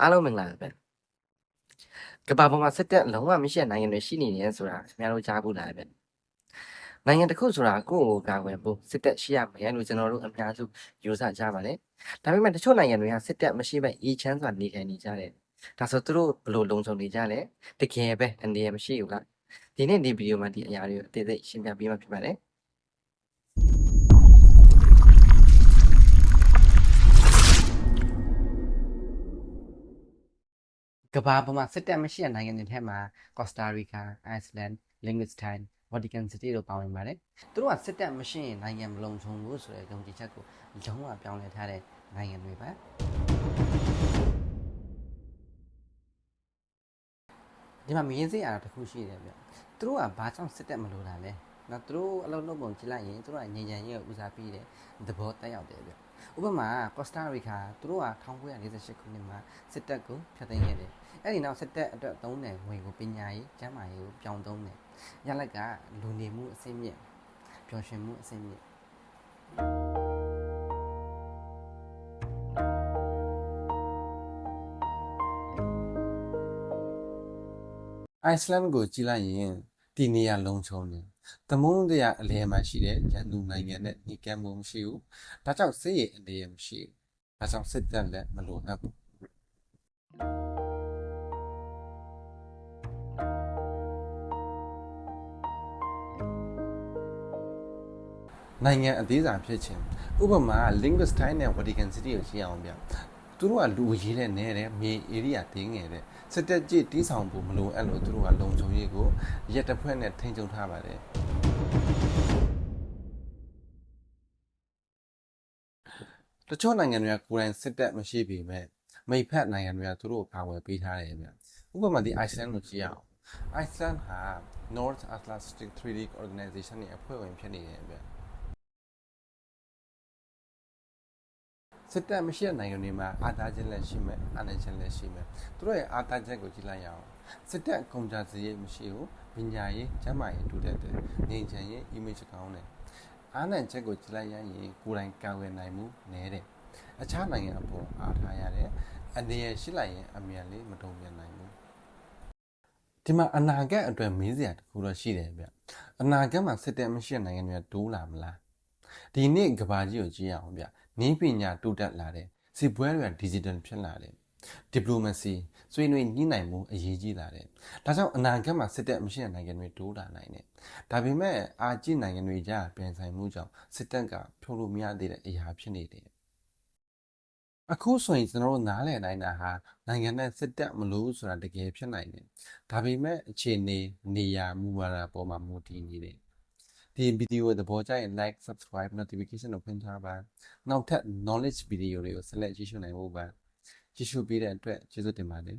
အားလုံးမင်္ဂလာပါကဘာပေါ်မှာစစ်တပ်လုံးဝမရှိတဲ့နိုင်ငံတွေရှိနေတယ်ဆိုတာခင်ဗျားတို့ကြားဘူးလားဗျနိုင်ငံတစ်ခုဆိုတာကိုယ့်ကိုကာကွယ်ဖို့စစ်တပ်ရှိရမယ်လို့ကျွန်တော်တို့အများစုယူဆကြပါတယ်ဒါပေမဲ့တချို့နိုင်ငံတွေကစစ်တပ်မရှိဘဲအေးချမ်းစွာနေထိုင်နေကြတယ်ဒါဆိုသူတို့ဘယ်လိုလုံခြုံနေကြလဲတကယ်ပဲအနေရမရှိဘူးလားဒီနေ့ဒီဗီဒီယိုမှာဒီအရာတွေကိုအသေးစိတ်ရှင်းပြပေးမှာဖြစ်ပါတယ်ကဘာပေါ်မှာစစ်တပ်မရှိတဲ့နိုင်ငံတွေထဲမှာကော့စတာရီကာအိုက်စလန်လင်ဂွစ်တိုင်းဝါတီကန်စီတီတို့ပါဝင်ပါတယ်သူတို့ကစစ်တပ်မရှိရင်နိုင်ငံမလုံခြုံဘူးဆိုတဲ့ယုံကြည်ချက်ကိုလုံးဝပြောင်းလဲထားတဲ့နိုင်ငံတွေပါဒီမှာမင်းစရာတစ်ခုရှိတယ်ဗျသူတို့ကဘာကြောင့်စစ်တပ်မလိုတာလဲနော်သူတို့အလုပ်လုပ်ပုံကြည့်လိုက်ရင်သူတို့ကငြိမ်ချမ်းရေးကိုဦးစားပေးတယ်သဘောတက်ရောက်တယ်ဗျဥပမာကော့စတာရီကာသူတို့က1948ခုနှစ်မှာစစ်တပ်ကိုဖျက်သိမ်းခဲ့တယ်အဲ့ဒီနောက်စစ်တပ်အတွက်သုံးတဲ့ငွေကိုပညာရေးကျန်းမာရေးကိုပြောင်းသုံးတယ်ရလက်ကလူနေမှုအဆင့်မြင့်ပျော်ရွှင်မှုအဆင့်မြင့်အိုက်စလန်ကိုကြည့်လိုက်ရင်ဒီနေရာလုံခြုံတယ်သမုန်းတရားအလယ်မှာရှိတဲ့ရန်သူနိုင်ငံနဲ့ညီကမ်းမှုမရှိဘူးဒါကြောင့်စစ်ရေးအလယ်မရှိဘူးဒါကြောင့်စစ်တပ်လည်းမလိုအပ်ဘူးနိုင်ငံအသေးစားဖြစ်ခြင်းဥပမာ linguist တိုင်းနဲ့ Vatican City ကိုရှင်းအောင်ပြသူတို့ကလူရေးတဲ့နဲတဲ့မြေ area တင်းငယ်တဲ့စစ်တပ်ကြည့်တီးဆောင်ဖို့မလိုအပ်လို့သူတို့ကလုံခြုံရေးကိုရက်တစ်ဖွဲ့နဲ့ထိန်းချုပ်ထားပါတယ်တချို့နိုင်ငံတွေကကိုယ်တိုင်စစ်တပ်မရှိပေမဲ့မိဖက်နိုင်ငံတွေကသူတို့ကိုကာဝယ်ပေးထားတယ်ဗျဥပမာဒီ Iceland ကိုကြည့်အောင် Iceland ဟာ North Atlantic Treaty Organization ရဲ့အဖွဲ့ဝင်ဖြစ်နေတယ်ဗျစစ်တပ်မရှိတဲ့နိုင်ငံတွေမှာအာဏာချက်လည်းရှိမယ်အာဏာချက်လည်းရှိမယ်သူတို့ရဲ့အာဏာချက်ကိုကြည့်လိုက်ရအောင်စစ်တပ်ကုန်ကြစရိတ်မရှိဘူးပညာရေးကျန်းမာရေးတိုးတက်တယ်ငြိမ်းချမ်းရေး image ကောင်းတယ်အာဏာချက်ကိုကြည့်လိုက်ရရင်ကိုယ်တိုင်ကာဝယ်နိုင်မှုနည်းတယ်အခြားနိုင်ငံအပေါ်အားထားရတယ်အနေရရှိလိုက်ရင်အမြန်လေးမတုံ့ပြန်နိုင်ဘူးဒီမှာအနာဂတ်အတွက်မေးစရာတခုတော့ရှိတယ်ဗျအနာဂတ်မှာစစ်တပ်မရှိတဲ့နိုင်ငံတွေတိုးလာမလားဒီနေ့ကဘာကြီးကိုကြည့်ရအောင်ဗျနည်းပညာတိုးတက်လာတယ်စစ်ပွဲတွေက digital ဖြစ်လာတယ် diplomacy ဆွေးနွေးညှိနှိုင်းမှုအရေးကြီးလာတယ်ဒါကြောင့်အနာဂတ်မှာစစ်တပ်မရှိတဲ့နိုင်ငံတွေတိုးလာနိုင်တယ်ဒါပေမဲ့အာဂျီနိုင်ငံတွေကြားပြန်ဆိုင်မှုကြောင့်စစ်တပ်ကဖြုတ်လို့မရသေးတဲ့အရာဖြစ်နေတယ်အခုဆိုရင်ကျွန်တော်တို့နားလည်နိုင်တာဟာနိုင်ငံနဲ့စစ်တပ်မလို့ဆိုတာတကယ်ဖြစ်နိုင်တယ်ဒါပေမဲ့အခြေအနေနေရာမူဝါဒပေါ်မှာမူတည်နေတယ်ဒီဗီဒီယိုသဘောကျရင် like subscribe notification ကိုဖွင့်ထားပါနောက်ထပ် knowledge ဗီဒီယိုတွေကိုဆက်လက်ကြည့်ရှုနိုင်ဖို့ပါကြည့်ရှုပေးတဲ့အတွက်ကျေးဇူးတင်ပါတယ်